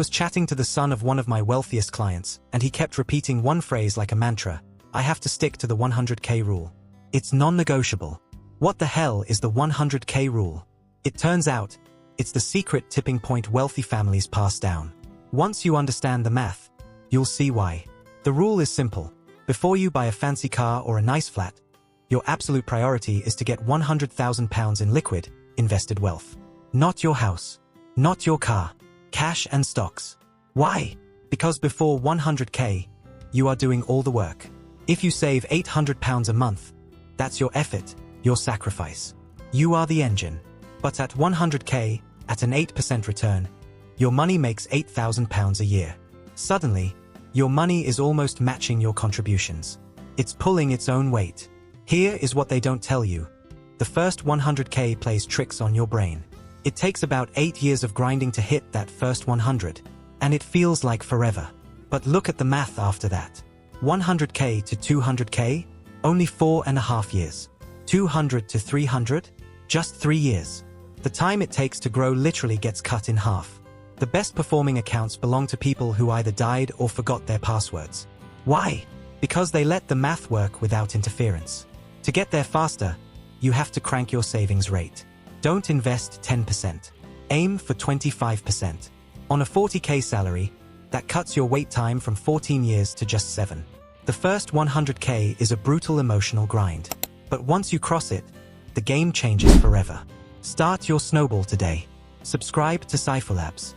was chatting to the son of one of my wealthiest clients, and he kept repeating one phrase like a mantra: I have to stick to the 100K rule. It's non-negotiable. What the hell is the 100K rule? It turns out, it's the secret tipping point wealthy families pass down. Once you understand the math, you'll see why. The rule is simple. Before you buy a fancy car or a nice flat, your absolute priority is to get £100,000 in liquid, invested wealth. Not your house. Not your car. Cash and stocks. Why? Because before 100K, you are doing all the work. If you save £800 a month, that's your effort, your sacrifice. You are the engine. But at 100K, at an 8% return, your money makes £8,000 a year. Suddenly, your money is almost matching your contributions. It's pulling its own weight. Here is what they don't tell you. The first 100K plays tricks on your brain. It takes about 8 years of grinding to hit that first 100, and it feels like forever. But look at the math after that. 100K to 200K? Only 4.5 years. 200 to 300? Just 3 years. The time it takes to grow literally gets cut in half. The best performing accounts belong to people who either died or forgot their passwords. Why? Because they let the math work without interference. To get there faster, you have to crank your savings rate. Don't invest 10%. Aim for 25%. On a 40K salary, that cuts your wait time from 14 years to just 7. The first 100K is a brutal emotional grind. But once you cross it, the game changes forever. Start your snowball today. Subscribe to SifuLabs.